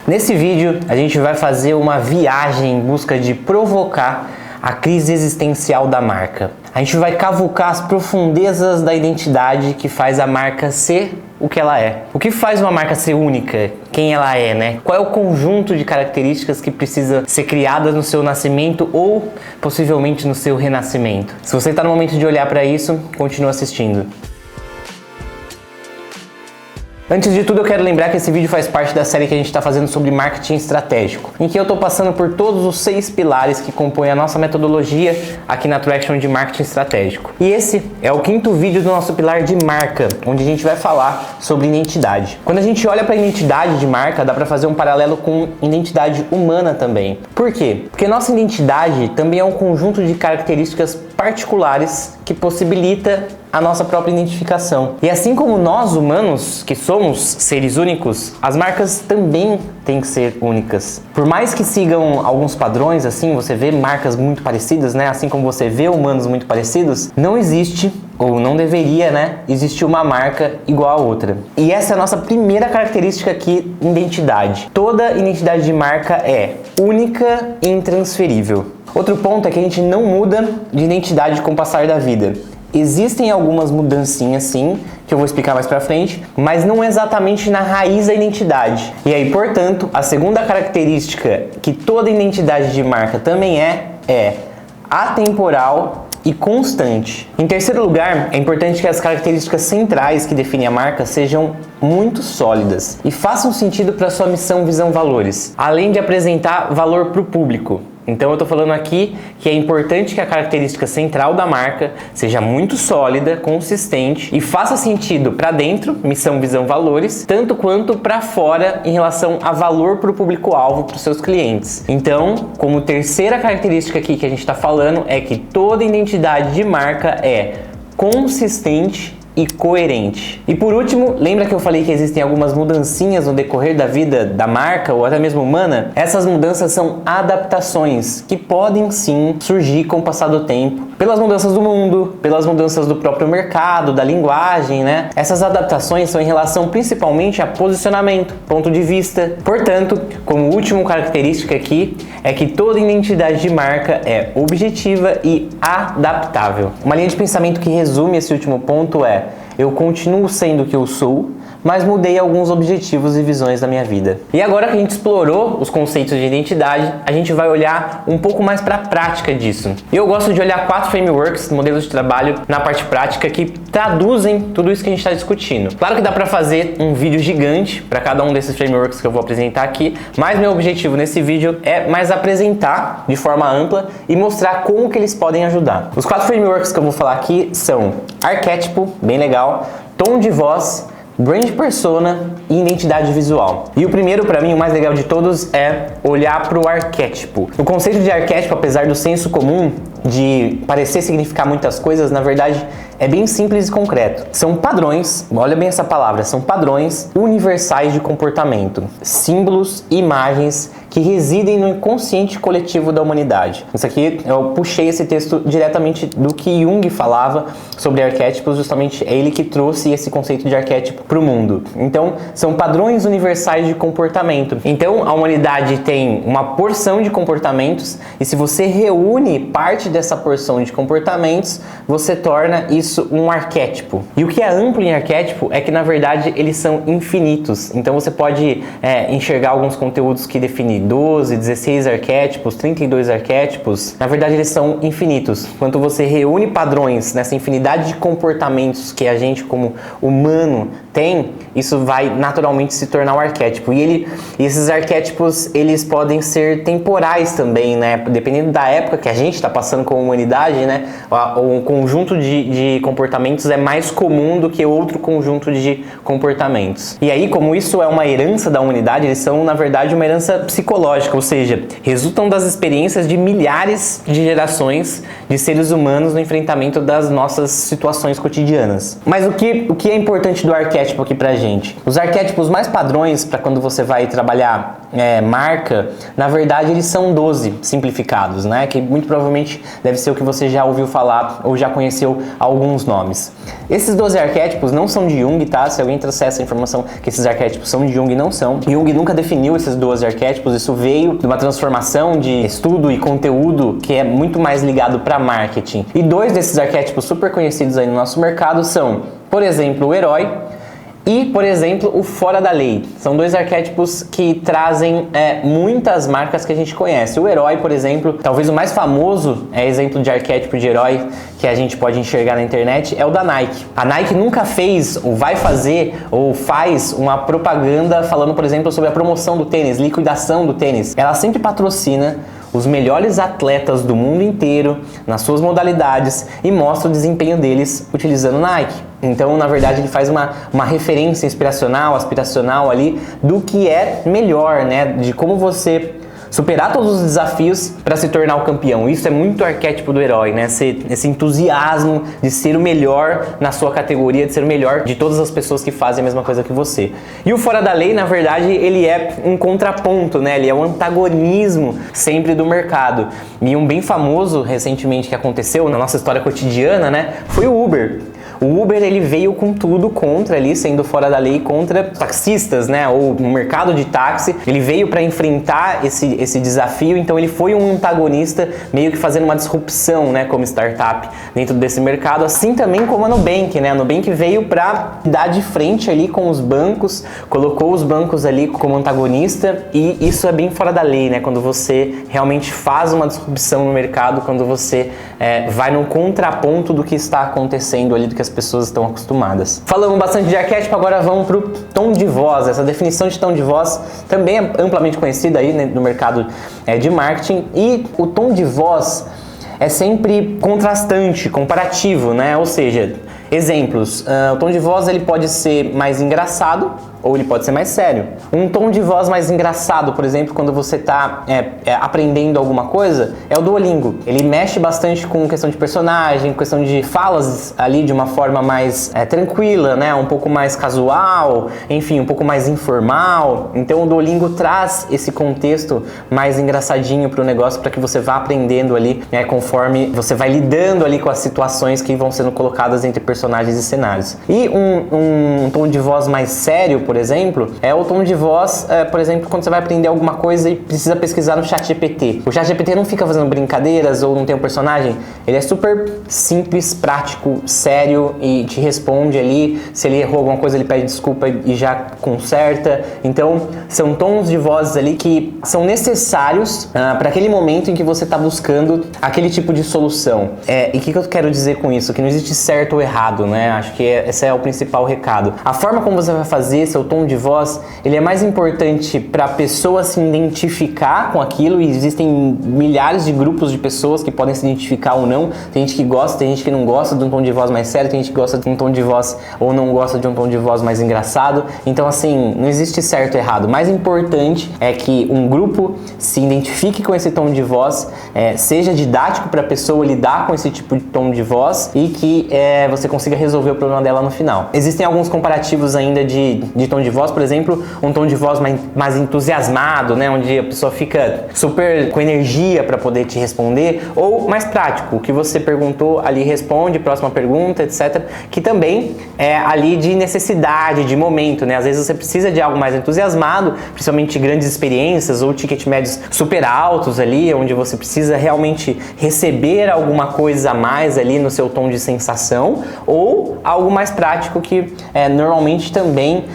Nesse vídeo, a gente vai fazer uma viagem em busca de provocar a crise existencial da marca. A gente vai cavucar as profundezas da identidade que faz a marca ser o que ela é. O que faz uma marca ser única? Quem ela é, né? Qual é o conjunto de características que precisa ser criadas no seu nascimento ou possivelmente no seu renascimento? Se você está no momento de olhar para isso, continua assistindo. Antes de tudo, eu quero lembrar que esse vídeo faz parte da série que a gente está fazendo sobre marketing estratégico, em que eu estou passando por todos os 6 pilares que compõem a nossa metodologia aqui na Traction de marketing estratégico. E esse é o 5º vídeo do nosso pilar de marca, onde a gente vai falar sobre identidade. Quando a gente olha para a identidade de marca, dá para fazer um paralelo com identidade humana também. Por quê? Porque nossa identidade também é um conjunto de características particulares que possibilita a nossa própria identificação. E assim como nós humanos, que somos seres únicos, as marcas também têm que ser únicas. Por mais que sigam alguns padrões, assim, você vê marcas muito parecidas, né? Assim como você vê humanos muito parecidos, não existe, ou não deveria, né, existir uma marca igual a outra. E essa é a nossa primeira característica aqui, identidade. Toda identidade de marca é única e intransferível. Outro ponto é que a gente não muda de identidade com o passar da vida. Existem algumas mudancinhas sim, que eu vou explicar mais pra frente, mas não exatamente na raiz da identidade. E aí, portanto, a segunda característica que toda identidade de marca também é atemporal e constante. Em terceiro lugar, é importante que as características centrais que definem a marca sejam muito sólidas e façam sentido para sua missão, visão, valores, além de apresentar valor para o público. Então eu estou falando aqui que é importante que a característica central da marca seja muito sólida, consistente e faça sentido para dentro, missão, visão, valores, tanto quanto para fora em relação a valor para o público-alvo, para os seus clientes. Então, como terceira característica aqui que a gente está falando é que toda identidade de marca é consistente e coerente. E por último, lembra que eu falei que existem algumas mudancinhas no decorrer da vida da marca ou até mesmo humana? Essas mudanças são adaptações que podem sim surgir com o passar do tempo, pelas mudanças do mundo, pelas mudanças do próprio mercado, da linguagem, né? Essas adaptações são em relação principalmente a posicionamento, ponto de vista. Portanto, como última característica aqui, é que toda identidade de marca é objetiva e adaptável. Uma linha de pensamento que resume esse último ponto é: eu continuo sendo o que eu sou, mas mudei alguns objetivos e visões da minha vida. E agora que a gente explorou os conceitos de identidade, a gente vai olhar um pouco mais para a prática disso. E eu gosto de olhar 4 frameworks, modelos de trabalho na parte prática que traduzem tudo isso que a gente está discutindo. Claro que dá para fazer um vídeo gigante para cada um desses frameworks que eu vou apresentar aqui, mas meu objetivo nesse vídeo é mais apresentar de forma ampla e mostrar como que eles podem ajudar. Os 4 frameworks que eu vou falar aqui são arquétipo, bem legal, tom de voz, brand persona e identidade visual. E o primeiro, para mim, o mais legal de todos é olhar para o arquétipo. O conceito de arquétipo, apesar do senso comum de parecer significar muitas coisas, na verdade é bem simples e concreto. São padrões, olha bem essa palavra, são padrões universais de comportamento, símbolos e imagens que residem no inconsciente coletivo da humanidade. Isso aqui, eu puxei esse texto diretamente do que Jung falava sobre arquétipos, justamente é ele que trouxe esse conceito de arquétipo para o mundo. Então, são padrões universais de comportamento. Então, a humanidade tem uma porção de comportamentos e se você reúne parte dessa porção de comportamentos, você torna isso um arquétipo. E o que é amplo em arquétipo é que, na verdade, eles são infinitos. Então, você pode enxergar alguns conteúdos que definem 12, 16 arquétipos, 32 arquétipos. Na verdade, eles são infinitos. Quando você reúne padrões nessa infinidade de comportamentos que a gente, como humano, tem, isso vai naturalmente se tornar um arquétipo. E esses arquétipos, eles podem ser temporais também, né? Dependendo da época que a gente está passando como humanidade, né? Um conjunto de comportamentos é mais comum do que outro conjunto de comportamentos. E aí, como isso é uma herança da humanidade, eles são, na verdade, uma herança psicológica, ou seja, resultam das experiências de milhares de gerações de seres humanos no enfrentamento das nossas situações cotidianas. Mas o que é importante do arquétipo arquétipo aqui pra gente. Os arquétipos mais padrões para quando você vai trabalhar marca, na verdade eles são 12 simplificados, né? Que muito provavelmente deve ser o que você já ouviu falar ou já conheceu alguns nomes. Esses 12 arquétipos não são de Jung, tá? Se alguém trouxer essa informação que esses arquétipos são de Jung, não são. Jung nunca definiu esses 12 arquétipos, isso veio de uma transformação de estudo e conteúdo que é muito mais ligado para marketing. E 2 desses arquétipos super conhecidos aí no nosso mercado são, por exemplo, o herói e, por exemplo, o fora da lei. São 2 arquétipos que trazem muitas marcas que a gente conhece. O herói, por exemplo, talvez o mais famoso exemplo de arquétipo de herói que a gente pode enxergar na internet é o da Nike. A Nike nunca fez, ou vai fazer, ou faz uma propaganda falando, por exemplo, sobre a promoção do tênis, liquidação do tênis. Ela sempre patrocina os melhores atletas do mundo inteiro nas suas modalidades e mostra o desempenho deles utilizando Nike. Então, na verdade, ele faz uma referência inspiracional, aspiracional ali do que é melhor, né? De como você superar todos os desafios para se tornar o campeão. Isso é muito arquétipo do herói, né? Esse entusiasmo de ser o melhor na sua categoria, de ser o melhor de todas as pessoas que fazem a mesma coisa que você. E o fora da lei, na verdade, ele é um contraponto, né? Ele é um antagonismo sempre do mercado. E um bem famoso recentemente que aconteceu na nossa história cotidiana, né? Foi o Uber. O Uber, ele veio com tudo contra ali, sendo fora da lei, contra taxistas, né, ou no mercado de táxi. Ele veio para enfrentar esse desafio, então ele foi um antagonista, meio que fazendo uma disrupção, né, como startup dentro desse mercado, assim também como a Nubank, né? A Nubank veio para dar de frente ali com os bancos, colocou os bancos ali como antagonista, e isso é bem fora da lei, né? Quando você realmente faz uma disrupção no mercado, quando você vai no contraponto do que está acontecendo ali, do que as pessoas estão acostumadas. Falamos bastante de arquétipo, agora vamos para o tom de voz. Essa definição de tom de voz também é amplamente conhecida aí, né, no mercado de marketing, e o tom de voz é sempre contrastante, comparativo, né? Ou seja, exemplos, o tom de voz ele pode ser mais engraçado ou ele pode ser mais sério. Um tom de voz mais engraçado, por exemplo, quando você está aprendendo alguma coisa, é o Duolingo. Ele mexe bastante com questão de personagem, questão de falas ali de uma forma mais tranquila, né? Um pouco mais casual, enfim, um pouco mais informal. Então o Duolingo traz esse contexto mais engraçadinho para o negócio, para que você vá aprendendo ali, né, conforme você vai lidando ali com as situações que vão sendo colocadas entre personagens e cenários. E um tom de voz mais sério, por exemplo, é o tom de voz, por exemplo, quando você vai aprender alguma coisa e precisa pesquisar no ChatGPT. O ChatGPT não fica fazendo brincadeiras ou não tem um personagem, ele é super simples, prático, sério e te responde ali. Se ele errou alguma coisa, ele pede desculpa e já conserta. Então, são tons de voz ali que são necessários para aquele momento em que você está buscando aquele tipo de solução. E o que eu quero dizer com isso? Que não existe certo ou errado, né? Acho que esse é o principal recado. A forma como você vai fazer seu tom de voz, ele é mais importante para a pessoa se identificar com aquilo, e existem milhares de grupos de pessoas que podem se identificar ou não. Tem gente que gosta, tem gente que não gosta de um tom de voz mais sério, tem gente que gosta de um tom de voz ou não gosta de um tom de voz mais engraçado. Então, assim, não existe certo ou errado. O mais importante é que um grupo se identifique com esse tom de voz, seja didático para a pessoa lidar com esse tipo de tom de voz e que você consiga resolver o problema dela no final. Existem alguns comparativos ainda de tom de voz, por exemplo, um tom de voz mais entusiasmado, né, onde a pessoa fica super com energia para poder te responder, ou mais prático, o que você perguntou ali responde, próxima pergunta, etc, que também é ali de necessidade, de momento, né? Às vezes você precisa de algo mais entusiasmado, principalmente grandes experiências ou ticket médios super altos ali, onde você precisa realmente receber alguma coisa a mais ali no seu tom de sensação, ou algo mais prático que normalmente também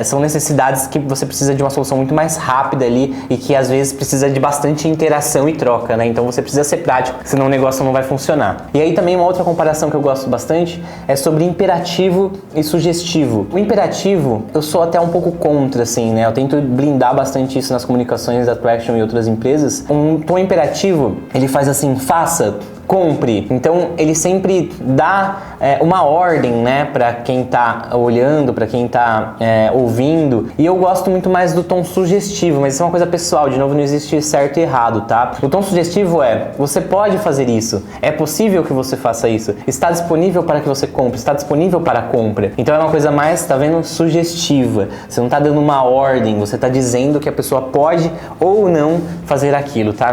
são necessidades que você precisa de uma solução muito mais rápida ali e que às vezes precisa de bastante interação e troca, né? Então você precisa ser prático, senão o negócio não vai funcionar. E aí também uma outra comparação que eu gosto bastante é sobre imperativo e sugestivo. O imperativo, eu sou até um pouco contra, assim, né? Eu tento blindar bastante isso nas comunicações da Traction e outras empresas. Um tom imperativo, ele faz assim, faça, compre. Então ele sempre dá uma ordem, né, para quem tá olhando, para quem tá ouvindo. E eu gosto muito mais do tom sugestivo, mas isso é uma coisa pessoal, de novo, não existe certo e errado, tá? O tom sugestivo você pode fazer isso, é possível que você faça isso, está disponível para que você compre, está disponível para compra. Então é uma coisa mais, tá vendo, sugestiva. Você não tá dando uma ordem, você tá dizendo que a pessoa pode ou não fazer aquilo, tá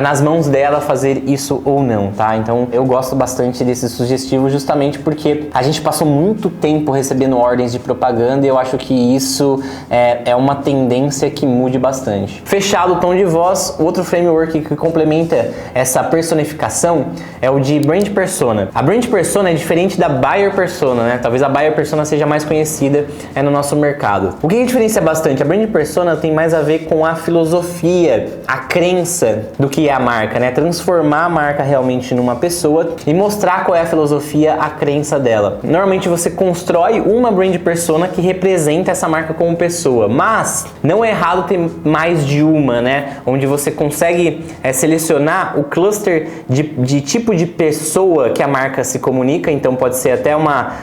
nas mãos dela fazer isso ou não, tá? Então eu gosto bastante desse sugestivo justamente porque a gente passou muito tempo recebendo ordens de propaganda e eu acho que isso é uma tendência que mude bastante. Fechado o tom de voz, outro framework que complementa essa personificação é o de Brand Persona. A Brand Persona é diferente da Buyer Persona, né? Talvez a Buyer Persona seja mais conhecida no nosso mercado. O que diferencia bastante? A Brand Persona tem mais a ver com a filosofia, a crença do que é a marca, né? Transformar a marca realmente numa pessoa e mostrar qual é a filosofia, a crença dela. Normalmente você constrói uma Brand Persona que representa essa marca como pessoa, mas não é errado ter mais de uma, né? Onde você consegue selecionar o cluster de tipo de pessoa que a marca se comunica. Então pode ser até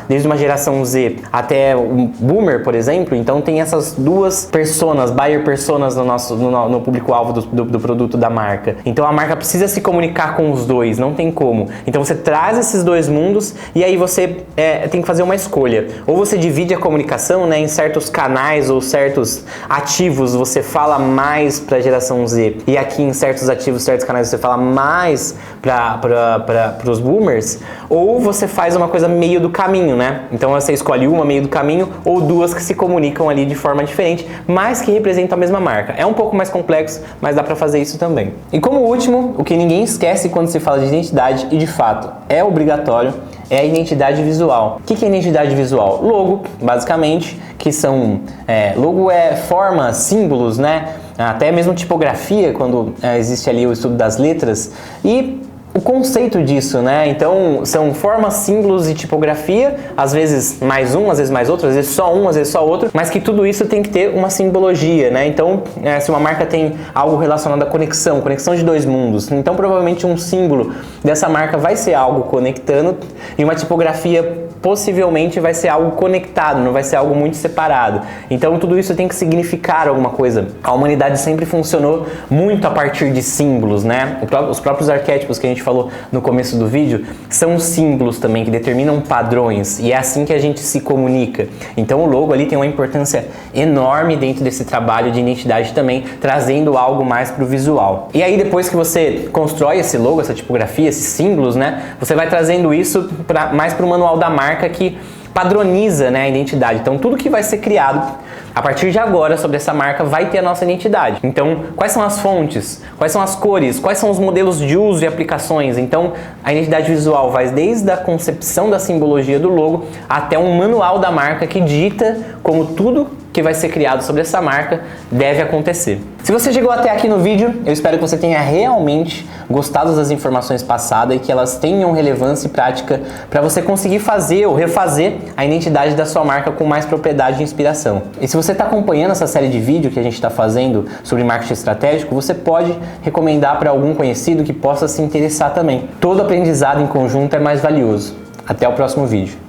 desde uma geração Z até um boomer, por exemplo. Então tem essas duas personas, buyer personas no público-alvo do produto da marca. Então a marca precisa se comunicar com os dois, não tem como. Então você traz esses dois mundos e aí você tem que fazer uma escolha. Ou você divide a comunicação, né, em certos canais ou certos ativos você fala mais para a geração Z e aqui em certos ativos, certos canais você fala mais para os boomers, ou você faz uma coisa meio do caminho, né? Então você escolhe uma meio do caminho ou duas que se comunicam ali de forma diferente, mas que representam a mesma marca. É um pouco mais complexo, mas dá para fazer isso também. E como último, o que ninguém esquece quando se fala de identidade, e de fato é obrigatório, é a identidade visual. O que é identidade visual? Logo, basicamente, que são... logo é forma, símbolos, né? Até mesmo tipografia, quando existe ali o estudo das letras. E o conceito disso, né? Então, são formas, símbolos e tipografia, às vezes mais um, às vezes mais outro, às vezes só um, às vezes só outro, mas que tudo isso tem que ter uma simbologia, né? Então, se uma marca tem algo relacionado à conexão de dois mundos, então provavelmente um símbolo dessa marca vai ser algo conectando e uma tipografia possivelmente vai ser algo conectado, não vai ser algo muito separado. Então tudo isso tem que significar alguma coisa. A humanidade sempre funcionou muito a partir de símbolos, né? Os próprios arquétipos que a gente falou no começo do vídeo são símbolos também que determinam padrões e é assim que a gente se comunica. Então o logo ali tem uma importância enorme dentro desse trabalho de identidade também, trazendo algo mais para o visual. E aí depois que você constrói esse logo, essa tipografia, esses símbolos, né? Você vai trazendo isso mais para o manual da marca que padroniza, né, a identidade. Então tudo que vai ser criado a partir de agora sobre essa marca vai ter a nossa identidade. Então quais são as fontes, quais são as cores, quais são os modelos de uso e aplicações. Então a identidade visual vai desde a concepção da simbologia do logo até um manual da marca que dita como tudo que vai ser criado sobre essa marca deve acontecer. Se você chegou até aqui no vídeo, eu espero que você tenha realmente gostado das informações passadas e que elas tenham relevância e prática para você conseguir fazer ou refazer a identidade da sua marca com mais propriedade e inspiração. E se você está acompanhando essa série de vídeo que a gente está fazendo sobre marketing estratégico, você pode recomendar para algum conhecido que possa se interessar também. Todo aprendizado em conjunto é mais valioso. Até o próximo vídeo.